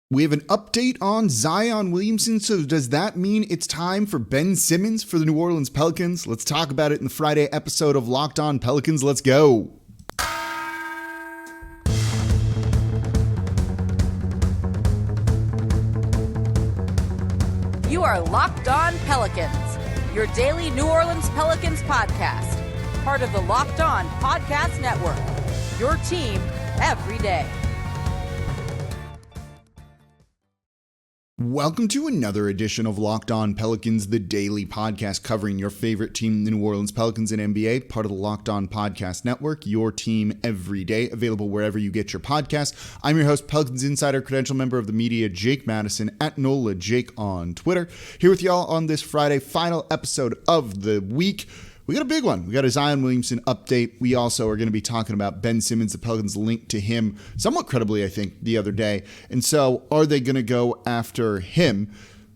We have an update on Zion Williamson, so does that mean it's time for Ben Simmons for the New Orleans Pelicans? Let's talk about it in the Friday episode of Locked On Pelicans. Let's go. You are Locked On Pelicans, your daily New Orleans Pelicans podcast, part of the Locked On Podcast Network, your team every day. Welcome to another edition of Locked On Pelicans, the daily podcast covering your favorite team, the New Orleans Pelicans and NBA, part of the Locked On Podcast Network, your team every day, available wherever you get your podcasts. I'm your host, Pelicans Insider, credential member of the media, Jake Madison, at NOLA Jake on Twitter. Here with y'all on this Friday, final episode of the week. We got a big one. We got a Zion Williamson update. We also are going to be talking about Ben Simmons, the Pelicans linked to him somewhat credibly, I think, the other day. And so are they going to go after him?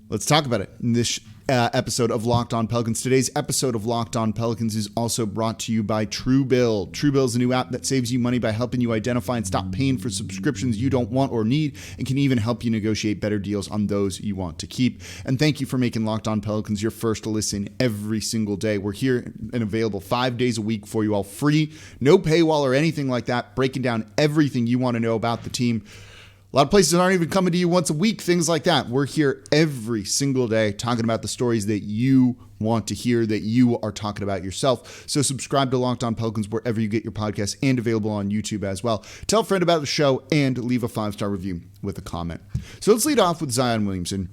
Let's talk about it in this episode of Locked On Pelicans. Today's episode of Locked On Pelicans is also brought to you by TrueBill. TrueBill is a new app that saves you money by helping you identify and stop paying for subscriptions you don't want or need, and can even help you negotiate better deals on those you want to keep. And thank you for making Locked On Pelicans your first listen every single day. We're here and available 5 days a week for you all, free, no paywall or anything like that, breaking down everything you want to know about the team. A lot of places aren't even coming to you once a week, things like that. We're here every single day talking about the stories that you want to hear, that you are talking about yourself. So subscribe to Locked On Pelicans wherever you get your podcasts, and available on YouTube as well. Tell a friend about the show and leave a 5-star review with a comment. So let's lead off with Zion Williamson.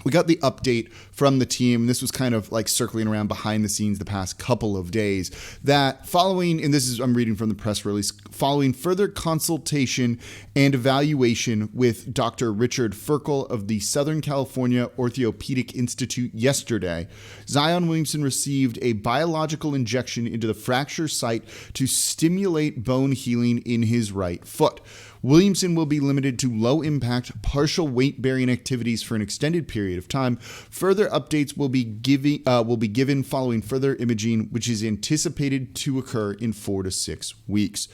We got the update from the team. This was kind of like circling around behind the scenes the past couple of days, that following, and this is, I'm reading from the press release, following further consultation and evaluation with Dr. Richard Ferkel of the Southern California Orthopedic Institute yesterday, Zion Williamson received a biological injection into the fracture site to stimulate bone healing in his right foot. Williamson will be limited to low-impact, partial weight-bearing activities for an extended period of time. Further updates will be given following further imaging, which is anticipated to occur in 4 to 6 weeks.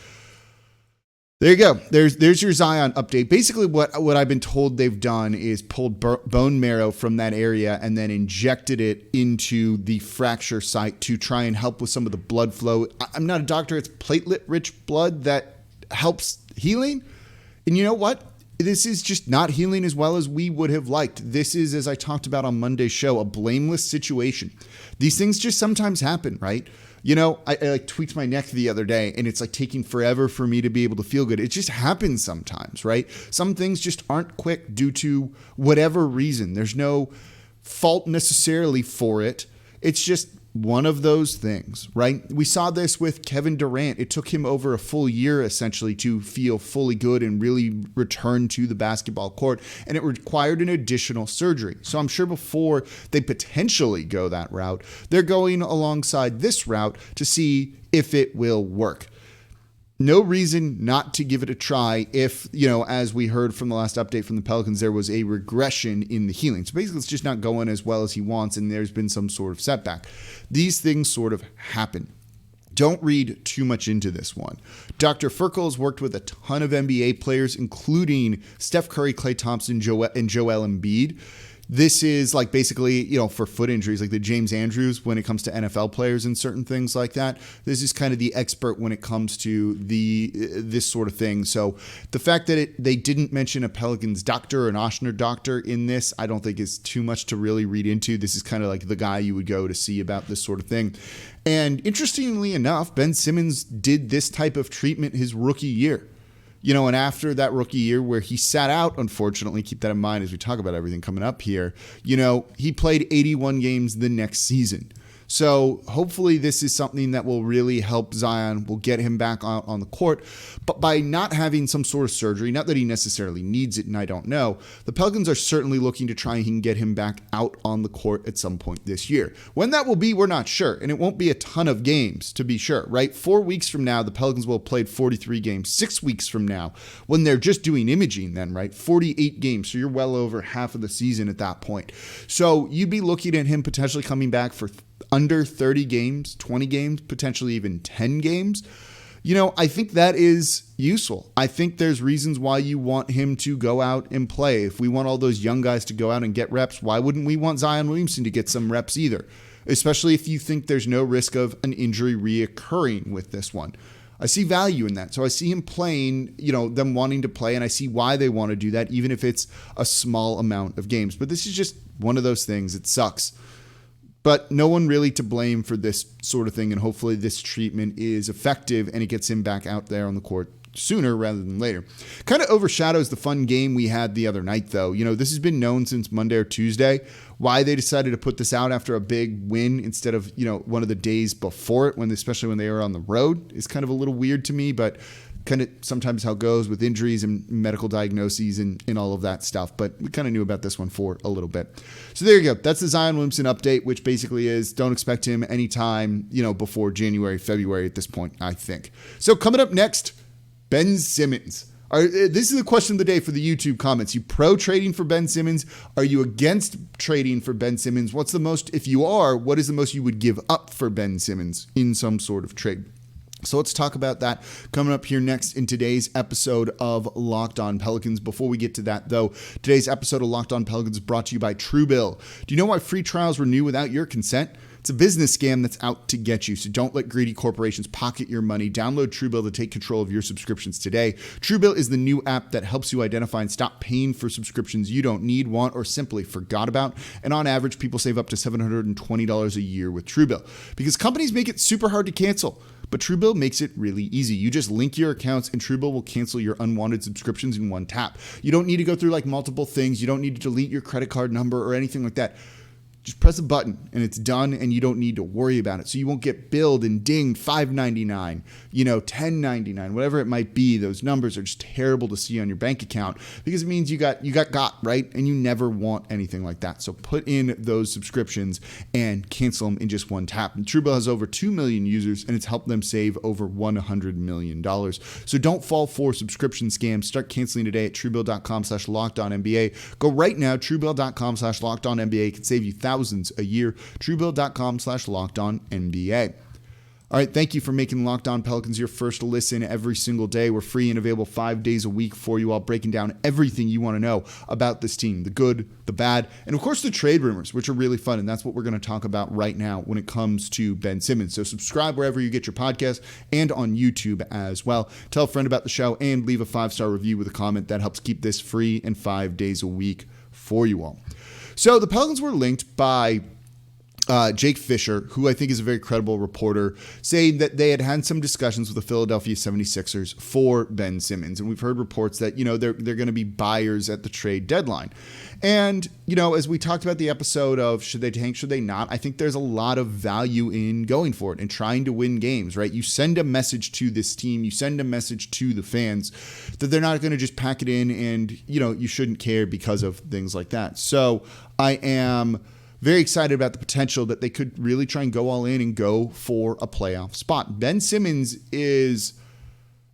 There you go. There's your Zion update. Basically, what I've been told they've done is pulled bone marrow from that area and then injected it into the fracture site to try and help with some of the blood flow. I'm not a doctor. It's platelet-rich blood that helps healing. And you know what? This is just not healing as well as we would have liked. This is, as I talked about on Monday's show, a blameless situation. These things just sometimes happen, right? You know, I like tweaked my neck the other day, and it's like taking forever for me to be able to feel good. It just happens sometimes, right? Some things just aren't quick due to whatever reason. There's no fault necessarily for it. It's just one of those things, right? We saw this with Kevin Durant. It took him over a full year, essentially, to feel fully good and really return to the basketball court, and it required an additional surgery. So I'm sure before they potentially go that route, they're going alongside this route to see if it will work. No reason not to give it a try if, you know, as we heard from the last update from the Pelicans, there was a regression in the healing. So basically, it's just not going as well as he wants, and there's been some sort of setback. These things sort of happen. Don't read too much into this one. Dr. Ferkel has worked with a ton of NBA players, including Steph Curry, Klay Thompson, and Joel Embiid. This is like basically, you know, for foot injuries, like the James Andrews when it comes to NFL players and certain things like that. This is kind of the expert when it comes to this sort of thing. So the fact that they didn't mention a Pelicans doctor or an Ochsner doctor in this, I don't think is too much to really read into. This is kind of like the guy you would go to see about this sort of thing. And interestingly enough, Ben Simmons did this type of treatment his rookie year. You know, and after that rookie year where he sat out, unfortunately, keep that in mind as we talk about everything coming up here, you know, he played 81 games the next season. So hopefully this is something that will really help Zion, will get him back on the court. But by not having some sort of surgery, not that he necessarily needs it, and I don't know, the Pelicans are certainly looking to try and get him back out on the court at some point this year. When that will be, we're not sure. And it won't be a ton of games, to be sure, right? 4 weeks from now, the Pelicans will have played 43 games. 6 weeks from now, when they're just doing imaging then, right? 48 games. So you're well over half of the season at that point. So you'd be looking at him potentially coming back for under 30 games, 20 games, potentially even 10 games. I think that is useful. I think there's reasons why you want him to go out and play. If we want all those young guys to go out and get reps, why wouldn't we want Zion Williamson to get some reps either? Especially if you think there's no risk of an injury reoccurring with this one. I see value in that. So I see him playing, them wanting to play, and I see why they want to do that, even if it's a small amount of games. But this is just one of those things. It sucks. But no one really to blame for this sort of thing, and hopefully this treatment is effective and it gets him back out there on the court sooner rather than later. Kind of overshadows the fun game we had the other night, though. This has been known since Monday or Tuesday. Why they decided to put this out after a big win instead of, one of the days before it, especially when they were on the road, is kind of a little weird to me, but kind of sometimes how it goes with injuries and medical diagnoses and all of that stuff. But we kind of knew about this one for a little bit. So there you go. That's the Zion Williamson update, which basically is don't expect him anytime, before January, February at this point, I think. So coming up next, Ben Simmons. This is the question of the day for the YouTube comments. You pro trading for Ben Simmons? Are you against trading for Ben Simmons? What's the most, if you are, what is the most you would give up for Ben Simmons in some sort of trade? So let's talk about that coming up here next in today's episode of Locked On Pelicans. Before we get to that, though, today's episode of Locked On Pelicans is brought to you by TrueBill. Do you know why free trials renew without your consent? It's a business scam that's out to get you, so don't let greedy corporations pocket your money. Download TrueBill to take control of your subscriptions today. TrueBill is the new app that helps you identify and stop paying for subscriptions you don't need, want, or simply forgot about. And on average, people save up to $720 a year with TrueBill because companies make it super hard to cancel. But TrueBill makes it really easy. You just link your accounts and TrueBill will cancel your unwanted subscriptions in one tap. You don't need to go through multiple things. You don't need to delete your credit card number or anything like that. Just press a button and it's done and you don't need to worry about it. So you won't get billed and dinged $5.99, $10.99, whatever it might be. Those numbers are just terrible to see on your bank account because it means you got right? And you never want anything like that. So put in those subscriptions and cancel them in just one tap. And TrueBill has over 2 million users and it's helped them save over $100 million. So don't fall for subscription scams. Start canceling today at TrueBill.com/LockedOnNBA. Go right now, TrueBill.com/LockedOnNBA can save you thousands a year. TrueBill.com/LockedOnNBA. All right, thank you for making Locked On Pelicans your first listen every single day. We're free and available 5 days a week for you all, breaking down everything you want to know about this team, the good, the bad, and of course the trade rumors, which are really fun, and that's what we're going to talk about right now when it comes to Ben Simmons. So subscribe wherever you get your podcast and on YouTube as well. Tell a friend about the show and leave a 5-star review with a comment. That helps keep this free and 5 days a week for you all. So the Pelicans were linked by Jake Fisher, who I think is a very credible reporter, saying that they had some discussions with the Philadelphia 76ers for Ben Simmons. And we've heard reports that, they're going to be buyers at the trade deadline. And, as we talked about the episode of should they tank, should they not, I think there's a lot of value in going for it and trying to win games, right? You send a message to this team, you send a message to the fans that they're not going to just pack it in and, you shouldn't care because of things like that. So I am very excited about the potential that they could really try and go all in and go for a playoff spot. Ben Simmons is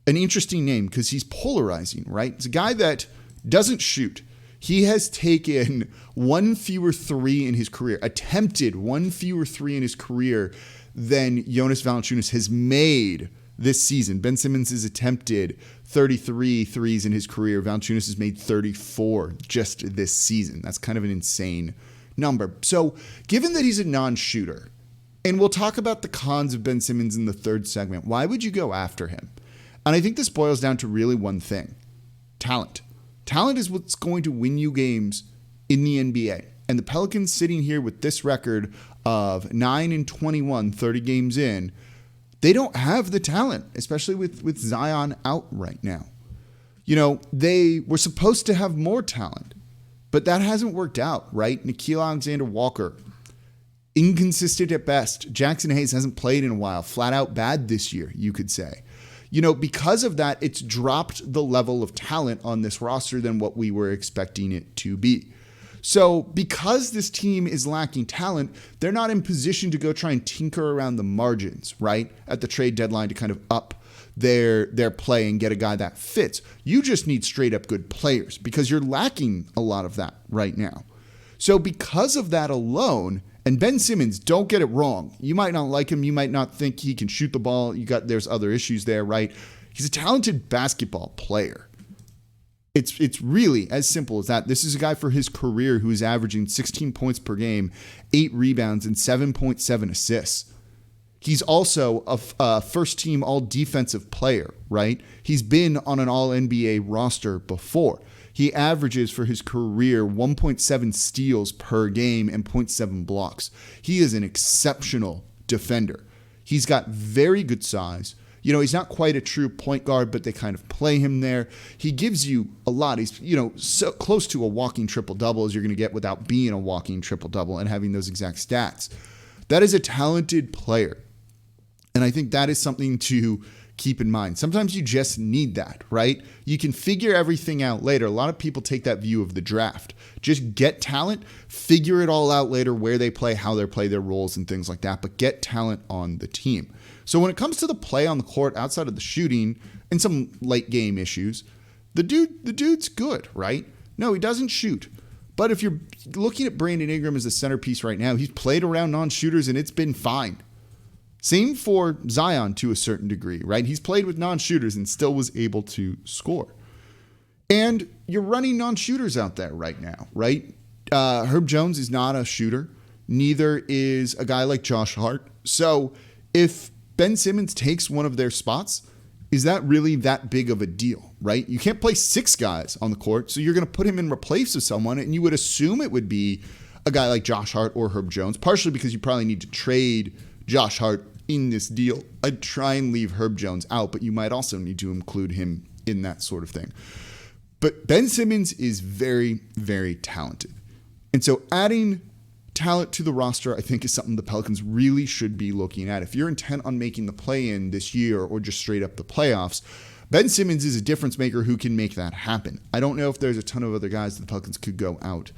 an interesting name because he's polarizing, right? It's a guy that doesn't shoot. He has taken one fewer three in his career, attempted one fewer three in his career than Jonas Valanciunas has made this season. Ben Simmons has attempted 33 threes in his career. Valanciunas has made 34 just this season. That's kind of an insane number. So given that he's a non-shooter, and we'll talk about the cons of Ben Simmons in the third segment, why would you go after him? And I think this boils down to really one thing: talent. Talent is what's going to win you games in the NBA. And the Pelicans sitting here with this record of 9-21, 30 games in, they don't have the talent, especially with Zion out right now. They were supposed to have more talent, but that hasn't worked out, right? Nickeil Alexander-Walker, inconsistent at best. Jackson Hayes hasn't played in a while, flat out bad this year, you could say. Because of that, it's dropped the level of talent on this roster than what we were expecting it to be. So because this team is lacking talent, they're not in position to go try and tinker around the margins, right, at the trade deadline to kind of up their play and get a guy that fits. You just need straight up good players because you're lacking a lot of that right now. So because of that alone, And Ben Simmons, don't get it wrong. You might not like him. You might not think he can shoot the ball. There's other issues there, right? He's a talented basketball player. It's really as simple as that. This is a guy for his career who is averaging 16 points per game, 8 rebounds, and 7.7 assists. He's also a first-team all-defensive player, right? He's been on an all-NBA roster before. He averages for his career 1.7 steals per game and 0.7 blocks. He is an exceptional defender. He's got very good size. He's not quite a true point guard, but they kind of play him there. He gives you a lot. He's, so close to a walking triple-double as you're going to get without being a walking triple-double and having those exact stats. That is a talented player. And I think that is something to keep in mind. Sometimes you just need that, right? You can figure everything out later. A lot of people take that view of the draft. Just get talent, figure it all out later, where they play, how they play their roles and things like that, but get talent on the team. So when it comes to the play on the court outside of the shooting and some late game issues, the dude's good, right? No, he doesn't shoot. But if you're looking at Brandon Ingram as the centerpiece right now, he's played around non-shooters and it's been fine. Same for Zion to a certain degree, right? He's played with non-shooters and still was able to score. And you're running non-shooters out there right now, right? Herb Jones is not a shooter. Neither is a guy like Josh Hart. So if Ben Simmons takes one of their spots, is that really that big of a deal, right? You can't play 6 guys on the court, so you're going to put him in replace of someone, and you would assume it would be a guy like Josh Hart or Herb Jones, partially because you probably need to trade Josh Hart in this deal. I'd try and leave Herb Jones out, but you might also need to include him in that sort of thing. But Ben Simmons is very, very talented. And so adding talent to the roster, I think, is something the Pelicans really should be looking at. If you're intent on making the play-in this year or just straight up the playoffs, Ben Simmons is a difference maker who can make that happen. I don't know if there's a ton of other guys that the Pelicans could go out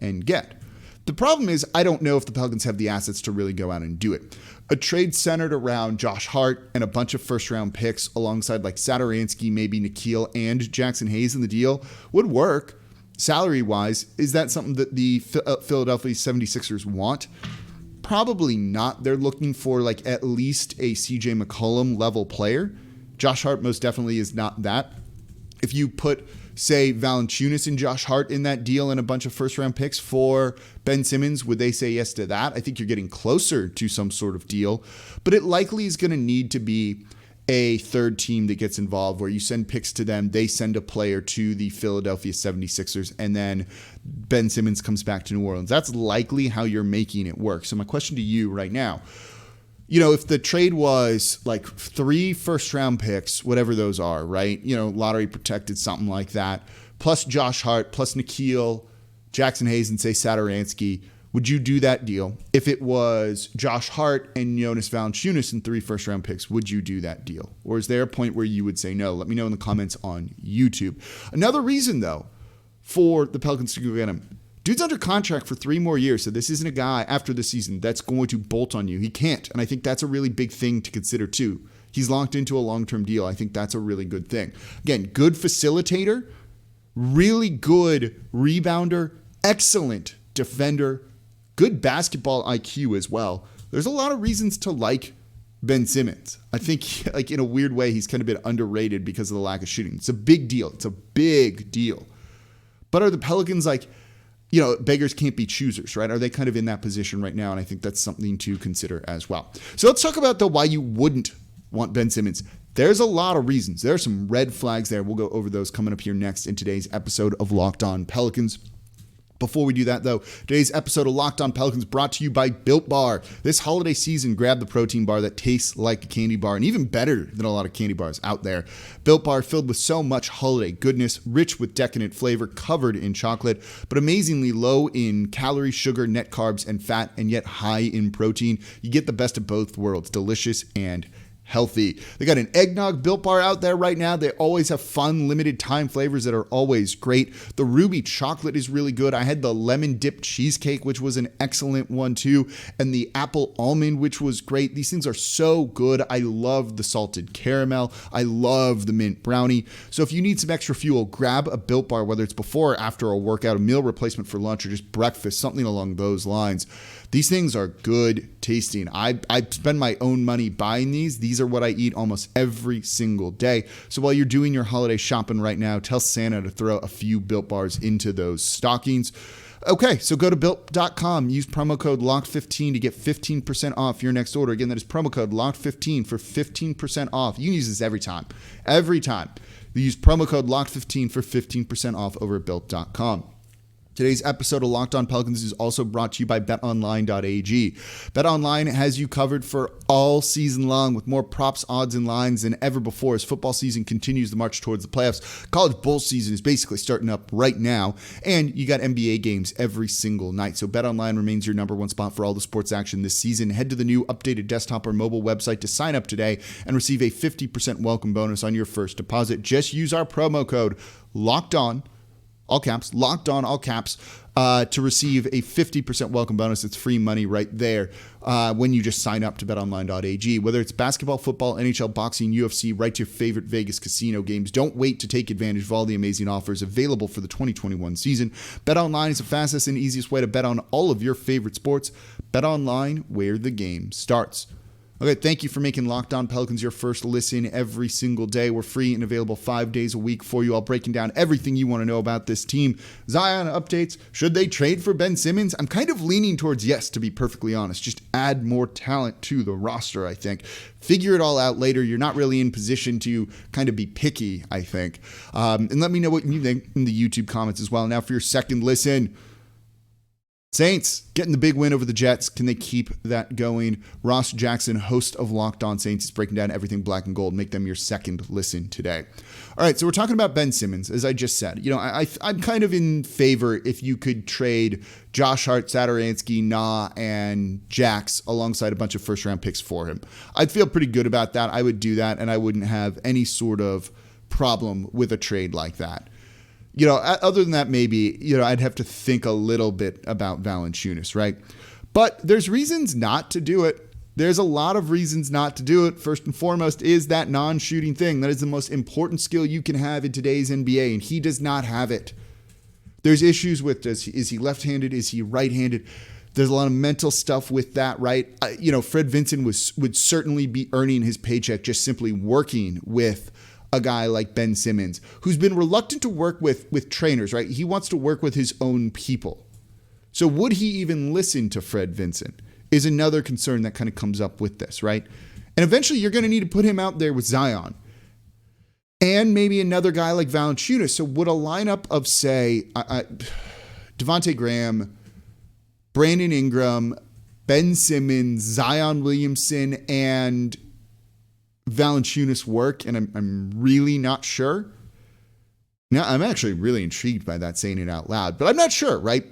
and get. The problem is, I don't know if the Pelicans have the assets to really go out and do it. A trade centered around Josh Hart and a bunch of first-round picks alongside like Satoransky, maybe Nikhil, and Jackson Hayes in the deal would work salary-wise. Is that something that the Philadelphia 76ers want? Probably not. They're looking for like at least a CJ McCollum level player. Josh Hart most definitely is not that. If you put, say, Valanciunas and Josh Hart in that deal and a bunch of first-round picks for Ben Simmons, would they say yes to that? I think you're getting closer to some sort of deal, but it likely is going to need to be a third team that gets involved where you send picks to them, they send a player to the Philadelphia 76ers, and then Ben Simmons comes back to New Orleans. That's likely how you're making it work. So my question to you right now, if the trade was like 3 first-round picks, whatever those are, right? Lottery protected, something like that, plus Josh Hart, plus Nikhil, Jackson Hayes, and say Satoransky, would you do that deal? If it was Josh Hart and Jonas Valanciunas and 3 first-round picks, would you do that deal? Or is there a point where you would say no? Let me know in the comments on YouTube. Another reason, though, for the Pelicans to go get him, dude's under contract for 3 more years, so this isn't a guy after the season that's going to bolt on you. He can't, and I think that's a really big thing to consider too. He's locked into a long-term deal. I think that's a really good thing. Again, good facilitator, really good rebounder, excellent defender, good basketball IQ as well. There's a lot of reasons to like Ben Simmons. I think, like in a weird way, he's kind of been underrated because of the lack of shooting. It's a big deal. It's a big deal. But are the Pelicans like, beggars can't be choosers, right? Are they kind of in that position right now? And I think that's something to consider as well. So let's talk about why you wouldn't want Ben Simmons. There's a lot of reasons. There are some red flags there. We'll go over those coming up here next in today's episode of Locked On Pelicans. Before we do that, though, today's episode of Locked On Pelicans brought to you by Built Bar. This holiday season, grab the protein bar that tastes like a candy bar and even better than a lot of candy bars out there. Built Bar filled with so much holiday goodness, rich with decadent flavor, covered in chocolate, but amazingly low in calories, sugar, net carbs, and fat, and yet high in protein. You get the best of both worlds, delicious and healthy. They got an eggnog Built Bar out there right now. They always have fun, limited time flavors that are always great. The ruby chocolate is really good. I had the lemon dipped cheesecake, which was an excellent one too, and the apple almond, which was great. These things are so good. I love the salted caramel. I love the mint brownie. So if you need some extra fuel, grab a Built Bar, whether it's before or after a workout, a meal replacement for lunch, or just breakfast, something along those lines. These things are good tasting. I spend my own money buying these. These are what I eat almost every single day. So while you're doing your holiday shopping right now, tell Santa to throw a few Built Bars into those stockings. Okay, so go to Built.com. Use promo code LOCKED15 to get 15% off your next order. Again, that is promo code LOCKED15 for 15% off. You can use this every time. Every time. You use promo code LOCKED15 for 15% off over at Built.com. Today's episode of Locked On Pelicans is also brought to you by BetOnline.ag. BetOnline has you covered for all season long with more props, odds, and lines than ever before as football season continues the march towards the playoffs. College bowl season is basically starting up right now, and you got NBA games every single night. So BetOnline remains your number one spot for all the sports action this season. Head to the new updated desktop or mobile website to sign up today and receive a 50% welcome bonus on your first deposit. Just use our promo code LOCKEDON, all caps, Locked On, all caps, to receive a 50% welcome bonus. It's free money right there when you just sign up to betonline.ag. Whether it's basketball, football, NHL, boxing, UFC, right to your favorite Vegas casino games, don't wait to take advantage of all the amazing offers available for the 2021 season. BetOnline is the fastest and easiest way to bet on all of your favorite sports. BetOnline, where the game starts. Okay, thank you for making Locked On Pelicans your first listen every single day. We're free and available 5 days a week for you, all breaking down everything you want to know about this team. Zion updates. Should they trade for Ben Simmons? I'm kind of leaning towards yes, to be perfectly honest. Just add more talent to the roster, I think. Figure it all out later. You're not really in position to kind of be picky, I think. And let me know what you think in the YouTube comments as well. Now for your second listen. Saints getting the big win over the Jets. Can they keep that going? Ross Jackson, host of Locked On Saints, is breaking down everything black and gold. Make them your second listen today. All right, so we're talking about Ben Simmons, as I just said. You know, I'm kind of in favor if you could trade Josh Hart, Satoransky, Nah, and Jax alongside a bunch of first-round picks for him. I'd feel pretty good about that. I would do that, and I wouldn't have any sort of problem with a trade like that. You know, other than that, maybe, you know, I'd have to think a little bit about Valanciunas, right? But there's reasons not to do it. There's a lot of reasons not to do it. First and foremost is that non-shooting thing. That is the most important skill you can have in today's NBA, and he does not have it. There's issues with, is he left-handed? Is he right-handed? There's a lot of mental stuff with that, right? You know, Fred Vinson would certainly be earning his paycheck just simply working with a guy like Ben Simmons, who's been reluctant to work with trainers, right? He wants to work with his own people. So would he even listen to Fred Vinson is another concern that kind of comes up with this, right? And eventually you're going to need to put him out there with Zion and maybe another guy like Valanciunas. So would a lineup of, say, Devontae Graham, Brandon Ingram, Ben Simmons, Zion Williamson, and Valanciunas work? And I'm really not sure. Now, I'm actually really intrigued by that, saying it out loud, but I'm not sure, right?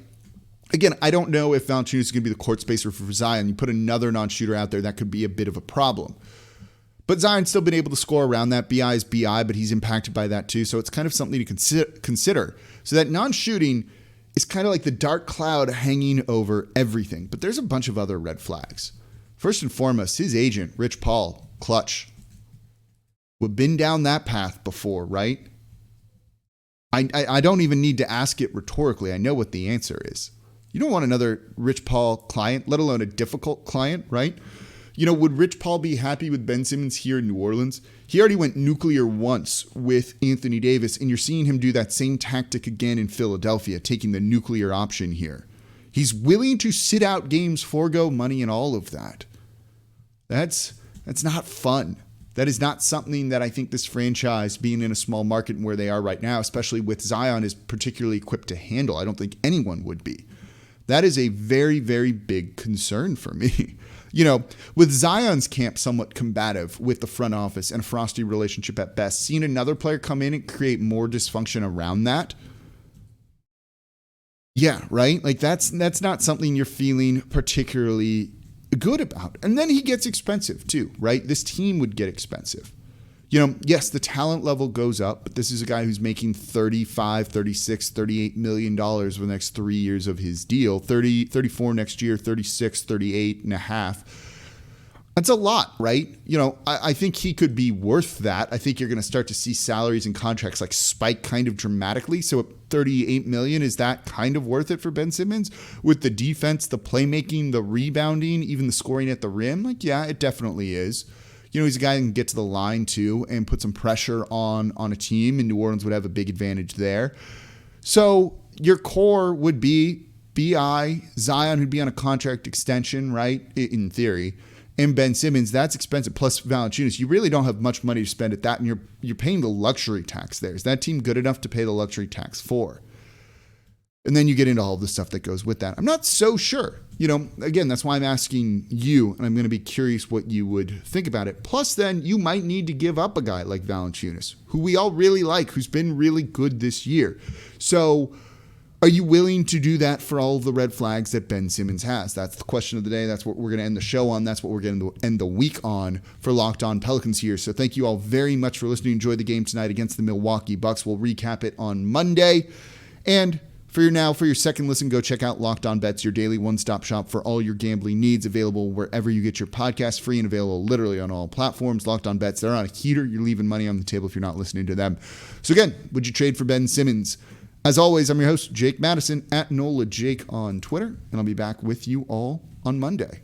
Again, I don't know if Valanciunas is going to be the court spacer for Zion. You put another non-shooter out there, that could be a bit of a problem. But Zion's still been able to score around that. BI is BI, but he's impacted by that too. So it's kind of something to consider. So that non-shooting is kind of like the dark cloud hanging over everything. But there's a bunch of other red flags. First and foremost, his agent, Rich Paul, clutch. We've been down that path before, right? I don't even need to ask it rhetorically. I know what the answer is. You don't want another Rich Paul client, let alone a difficult client, right? You know, would Rich Paul be happy with Ben Simmons here in New Orleans? He already went nuclear once with Anthony Davis, and you're seeing him do that same tactic again in Philadelphia, taking the nuclear option here. He's willing to sit out games, forego money, and all of that. That's not fun. That is not something that I think this franchise, being in a small market where they are right now, especially with Zion, is particularly equipped to handle. I don't think anyone would be. That is a very, very big concern for me. You know, with Zion's camp somewhat combative with the front office and a frosty relationship at best, seeing another player come in and create more dysfunction around that. Yeah, right? Like that's not something you're feeling particularly good about. And then he gets expensive too, right? This team would get expensive. Yes, the talent level goes up, but this is a guy who's making $35, $36, $38 million for the next 3 years of his deal. 34 next year, 36, 38 and a half. That's a lot, right? I think he could be worth that. I think you're going to start to see salaries and contracts like spike kind of dramatically. So at $38 million, is that kind of worth it for Ben Simmons? With the defense, the playmaking, the rebounding, even the scoring at the rim? Yeah, it definitely is. He's a guy who can get to the line too and put some pressure on a team, and New Orleans would have a big advantage there. So your core would be B.I., Zion, who'd be on a contract extension, right, in theory, and Ben Simmons. That's expensive, plus Valanciunas. You really don't have much money to spend at that, and you're paying the luxury tax there. Is that team good enough to pay the luxury tax for? And then you get into all the stuff that goes with that. I'm not so sure. Again, that's why I'm asking you, and I'm going to be curious what you would think about it. Plus, then you might need to give up a guy like Valanciunas, who we all really like, who's been really good this year. So are you willing to do that for all of the red flags that Ben Simmons has? That's the question of the day. That's what we're going to end the show on. That's what we're going to end the week on for Locked On Pelicans here. So thank you all very much for listening. Enjoy the game tonight against the Milwaukee Bucks. We'll recap it on Monday. And for your second listen, go check out Locked On Bets, your daily one-stop shop for all your gambling needs, available wherever you get your podcast, free and available literally on all platforms. Locked On Bets, they're on a heater. You're leaving money on the table if you're not listening to them. So again, would you trade for Ben Simmons? As always, I'm your host, Jake Madison, at NOLA Jake on Twitter, and I'll be back with you all on Monday.